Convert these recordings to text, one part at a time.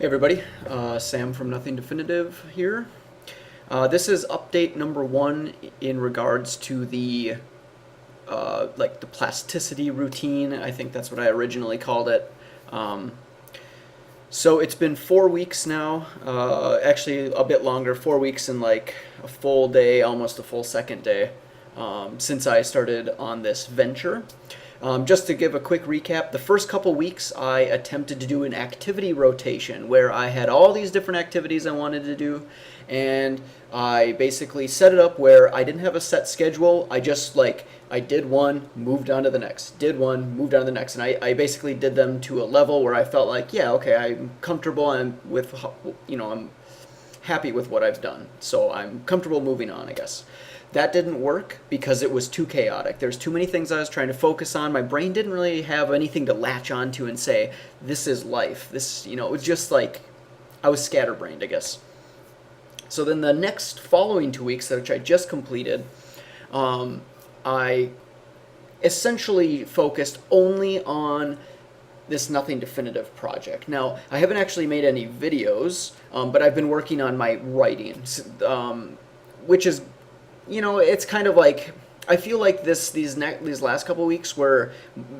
Hey everybody, Sam from Nothing Definitive here. This is update number one in regards to the like the plasticity routine. I think that's what I originally called it. Um, so it's been 4 weeks now, actually a bit longer, 4 weeks and like a full day, almost a full second day, since I started on this venture. Just to give a quick recap, the first couple weeks I attempted to do an activity rotation where I had all these different activities I wanted to do, and I basically set it up where I didn't have a set schedule. I just I did one, moved on to the next, did one, moved on to the next, and I basically did them to a level where I felt like, yeah, okay, I'm comfortable and I'm happy with what I've done, so I'm comfortable moving on, I guess. That didn't work because it was too chaotic. There's too many things I was trying to focus on. My brain didn't really have anything to latch onto and say, this is life. It was just like I was scatterbrained, I guess. So then the next following 2 weeks, which I just completed, I essentially focused only on this Nothing Definitive project. Now, I haven't actually made any videos, but I've been working on my writing, which is, it's kind of like I feel like these last couple weeks were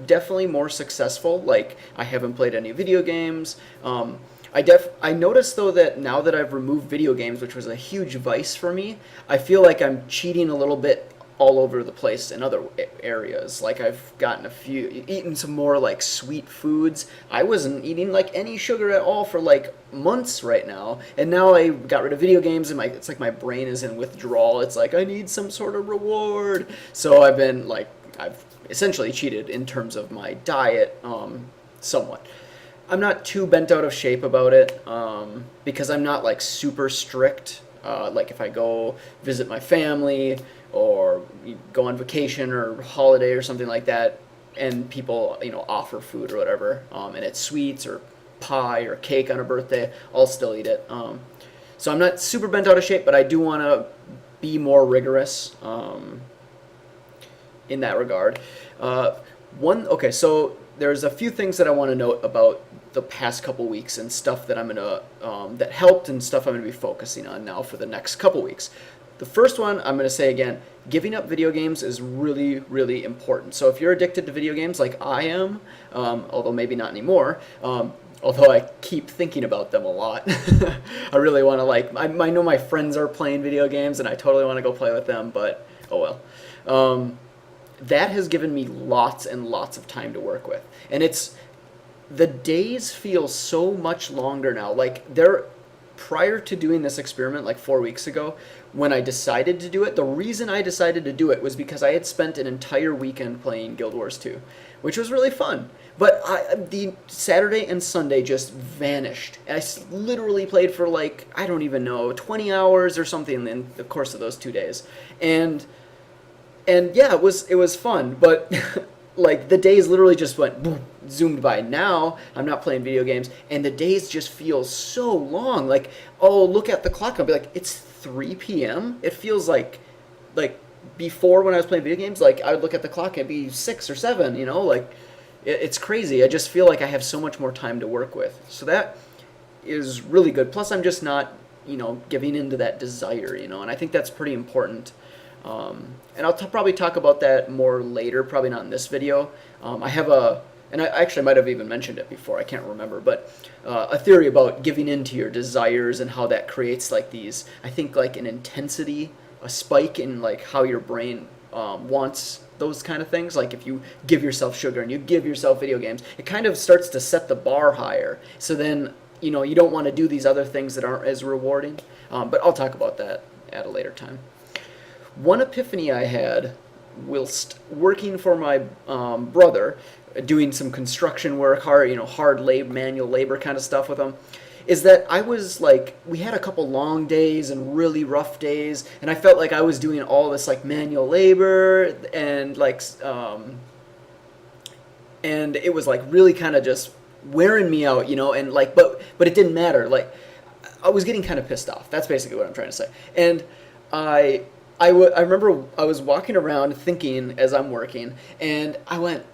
definitely more successful. Like I haven't played any video games. I noticed though that now that I've removed video games, which was a huge vice for me, I feel like I'm cheating a little bit all over the place in other areas. Like I've eaten some more like sweet foods. I wasn't eating like any sugar at all for like months right now, and now I got rid of video games, and it's like my brain is in withdrawal. It's like I need some sort of reward. So I've essentially cheated in terms of my diet, somewhat. I'm not too bent out of shape about it, because I'm not like super strict. Like if I go visit my family or go on vacation or holiday or something like that, and people offer food or whatever, and it's sweets or pie or cake on a birthday, I'll still eat it. So I'm not super bent out of shape, but I do want to be more rigorous in that regard. So there's a few things that I want to note about the past couple weeks and stuff that I'm gonna that helped and stuff I'm gonna be focusing on now for the next couple weeks. The first one I'm gonna say again, giving up video games is really, really important. So if you're addicted to video games like I am, although maybe not anymore, although I keep thinking about them a lot, I really want to I know my friends are playing video games and I totally want to go play with them, but oh well. That has given me lots and lots of time to work with, and the days feel so much longer now. Prior to doing this experiment like 4 weeks ago, when I decided to do it, the reason I decided to do it was because I had spent an entire weekend playing Guild Wars 2, which was really fun. But the Saturday and Sunday just vanished. I literally played for I don't even know, 20 hours or something in the course of those 2 days. And yeah, it was fun, but like the days literally just went boom, zoomed by. Now I'm not playing video games, and the days just feel so long. Like I'll look at the clock and I'll be like, it's 3 p.m. It feels like before when I was playing video games, like I would look at the clock and it'd be 6 or 7. It's crazy. I just feel like I have so much more time to work with. So that is really good. Plus I'm just not giving into that desire. And I think that's pretty important. And I'll probably talk about that more later, probably not in this video. I have and I actually might have even mentioned it before, I can't remember, but a theory about giving in to your desires and how that creates I think an intensity, a spike in how your brain wants those kind of things. Like if you give yourself sugar and you give yourself video games, it kind of starts to set the bar higher. So then, you don't want to do these other things that aren't as rewarding. But I'll talk about that at a later time. One epiphany I had whilst working for my brother, doing some construction work, hard labor, manual labor kind of stuff with him, is that I was we had a couple long days and really rough days, and I felt like I was doing all this manual labor and and it was really kind of just wearing me out, and but it didn't matter. I was getting kind of pissed off. That's basically what I'm trying to say. And I remember I was walking around thinking as I'm working, and I went,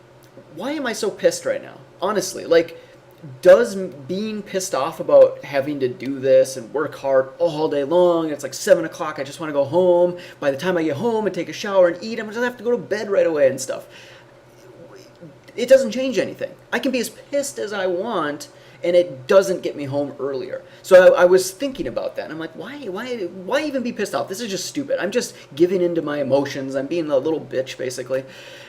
why am I so pissed right now? Honestly, does being pissed off about having to do this and work hard all day long, it's like 7 o'clock, I just want to go home. By the time I get home and take a shower and eat, I'm just have to go to bed right away and stuff. It doesn't change anything. I can be as pissed as I want, and it doesn't get me home earlier. So I was thinking about that, and I'm like, why even be pissed off? This is just stupid. I'm just giving into my emotions. I'm being a little bitch, basically.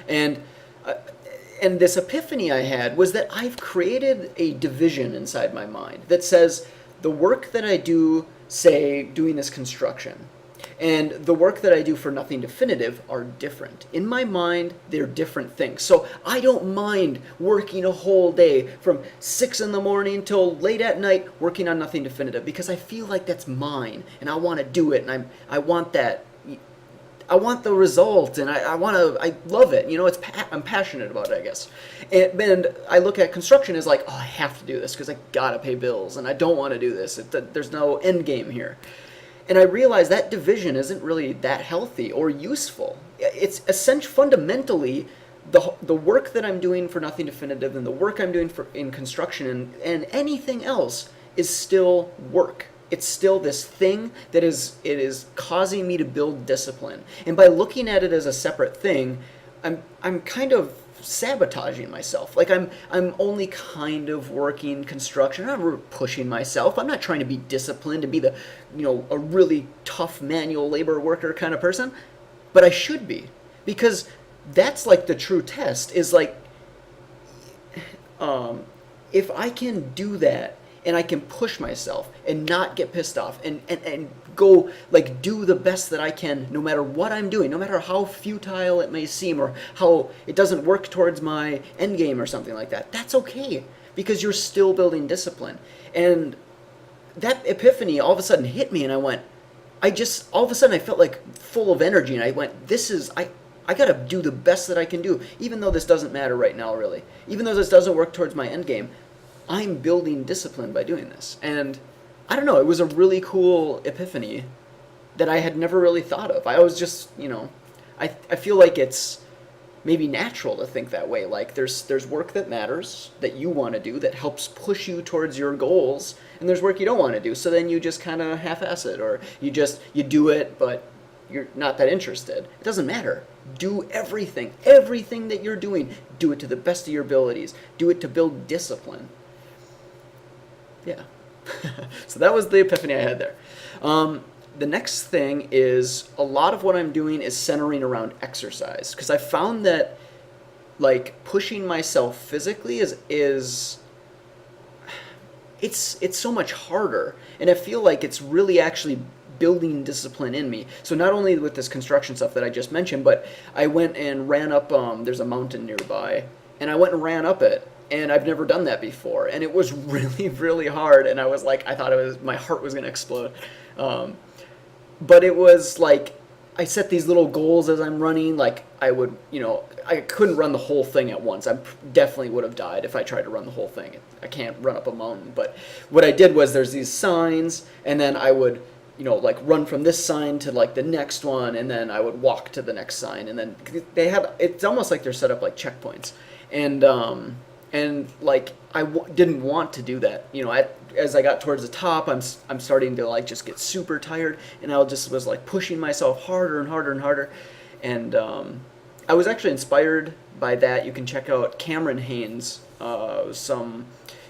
And this epiphany I had was that I've created a division inside my mind that says the work that I do, say, doing this construction, and the work that I do for Nothing Definitive are different. In my mind, they're different things. So I don't mind working a whole day from 6 in the morning till late at night working on Nothing Definitive because I feel like that's mine and I want to do it and I want that. I want the result and I love it. You know, I'm passionate about it, I guess. And I look at construction as like, oh, I have to do this because I gotta pay bills and I don't want to do this. There's no end game here. And I realized that division isn't really that healthy or useful. It's essentially fundamentally the work that I'm doing for Nothing Definitive and the work I'm doing in construction and anything else is still work. It's still this thing that it is causing me to build discipline. And by looking at it as a separate thing, I'm kind of sabotaging myself. Like I'm only kind of working construction. I'm not pushing myself. I'm not trying to be disciplined and be a really tough manual labor worker kind of person, but I should be, because that's like the true test is like, if I can do that and I can push myself and not get pissed off and go like do the best that I can no matter what I'm doing, no matter how futile it may seem or how it doesn't work towards my end game or something like that, that's okay because you're still building discipline. And that epiphany all of a sudden hit me and all of a sudden I felt like full of energy and I went, I gotta do the best that I can do, even though this doesn't matter right now really. Even though this doesn't work towards my end game, I'm building discipline by doing this. And I don't know, it was a really cool epiphany that I had never really thought of. I was just, I feel like it's maybe natural to think that way. Like there's work that matters, that you want to do, that helps push you towards your goals, and there's work you don't want to do. So then you just kind of half-ass it, or you do it, but you're not that interested. It doesn't matter. Do everything that you're doing, do it to the best of your abilities. Do it to build discipline. Yeah. So that was the epiphany I had there. The next thing is a lot of what I'm doing is centering around exercise, because I found that like pushing myself physically is it's so much harder, and I feel like it's really actually building discipline in me. So not only with this construction stuff that I just mentioned, but I went and ran up there's a mountain nearby, and I went and ran up it. And I've never done that before, and it was really, really hard. And I was like, I thought my heart was gonna explode. But it was like, I set these little goals as I'm running. Like I would, I couldn't run the whole thing at once. I definitely would have died if I tried to run the whole thing. I can't run up a mountain. But what I did was there's these signs, and then I would, like run from this sign to like the next one, and then I would walk to the next sign, and then it's almost like they're set up like checkpoints, and like didn't want to do that. As I got towards the top, I'm starting to like just get super tired, and I just was like pushing myself harder and harder and harder. And I was actually inspired by that. You can check out Cameron Haynes.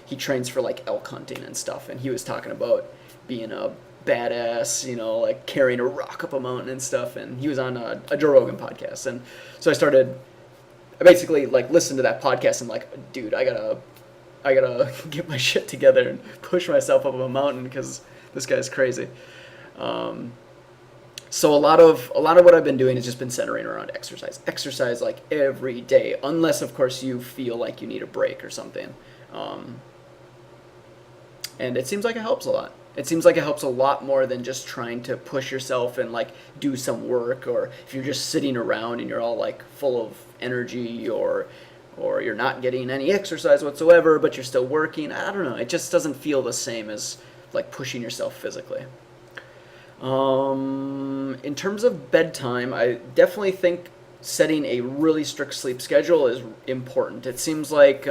He trains for like elk hunting and stuff, and he was talking about being a badass, like carrying a rock up a mountain and stuff. And he was on a Joe Rogan podcast, and so I basically like listened to that podcast and like, dude, I gotta get my shit together and push myself up a mountain because this guy's crazy. So a lot of what I've been doing has just been centering around exercise like every day, unless of course you feel like you need a break or something. And it seems like it helps a lot. It seems like it helps a lot more than just trying to push yourself and like do some work, or if you're just sitting around and you're all like full of energy, or you're not getting any exercise whatsoever, but you're still working. I don't know. It just doesn't feel the same as like pushing yourself physically. In terms of bedtime, I definitely think setting a really strict sleep schedule is important. It seems like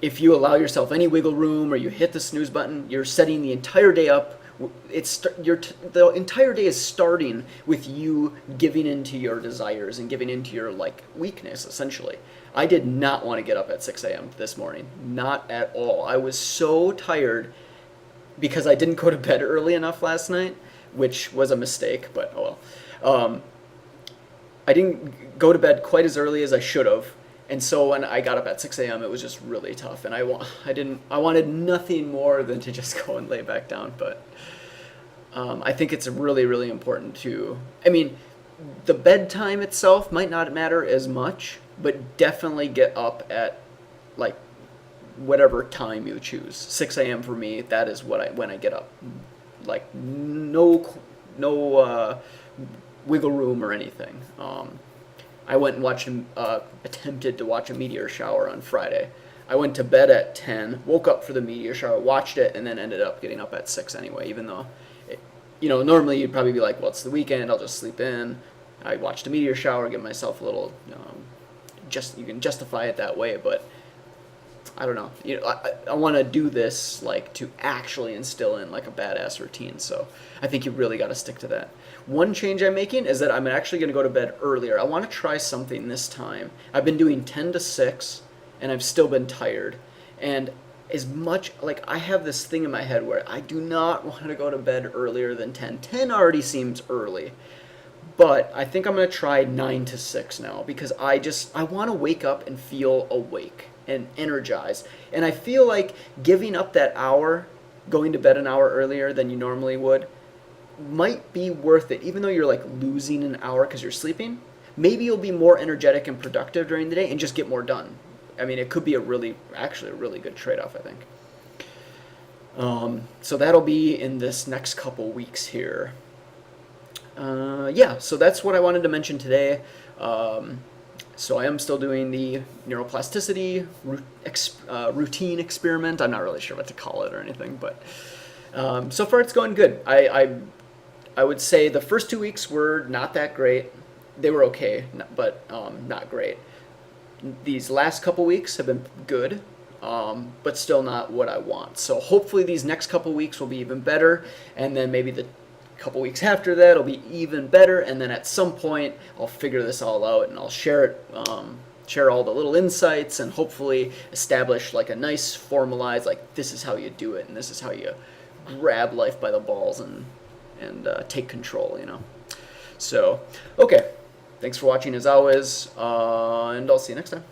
if you allow yourself any wiggle room or you hit the snooze button, you're setting the entire day up. The entire day is starting with you giving into your desires and giving into your like weakness, essentially. I did not want to get up at 6 a.m. this morning, not at all. I was so tired because I didn't go to bed early enough last night, which was a mistake, but oh well. I didn't go to bed quite as early as I should have, and so when I got up at 6 a.m., it was just really tough, and I wanted nothing more than to just go and lay back down, but I think it's really, really important to, I mean, the bedtime itself might not matter as much, but definitely get up at like whatever time you choose. 6 a.m. for me, that is when I get up. Like no wiggle room or anything. I went and attempted to watch a meteor shower on Friday. I went to bed at 10, woke up for the meteor shower, watched it, and then ended up getting up at 6 anyway, even though, normally you'd probably be like, well, it's the weekend, I'll just sleep in. I watched a meteor shower, give myself a little, you can justify it that way, but I don't know. I want to do this like to actually instill in like a badass routine. So I think you really got to stick to that. One change I'm making is that I'm actually going to go to bed earlier. I want to try something this time. I've been doing 10 to 6 and I've still been tired. And as much like I have this thing in my head where I do not want to go to bed earlier than 10. 10 already seems early. But I think I'm going to try 9 to 6 now because I want to wake up and feel awake and energized. And I feel like giving up that hour, going to bed an hour earlier than you normally would, might be worth it. Even though you're like losing an hour because you're sleeping, maybe you'll be more energetic and productive during the day and just get more done. I mean, it could be actually a really good trade-off, I think. So that'll be in this next couple weeks here. So that's what I wanted to mention today. So I am still doing the neuroplasticity routine experiment. I'm not really sure what to call it or anything, but so far it's going good. I would say the first 2 weeks were not that great. They were okay, but not great. These last couple weeks have been good, but still not what I want. So hopefully these next couple weeks will be even better, and then maybe the couple weeks after that it'll be even better, and then at some point I'll figure this all out and I'll share all the little insights and hopefully establish like a nice formalized, like this is how you do it and this is how you grab life by the balls and take control, So, okay, thanks for watching as always, and I'll see you next time.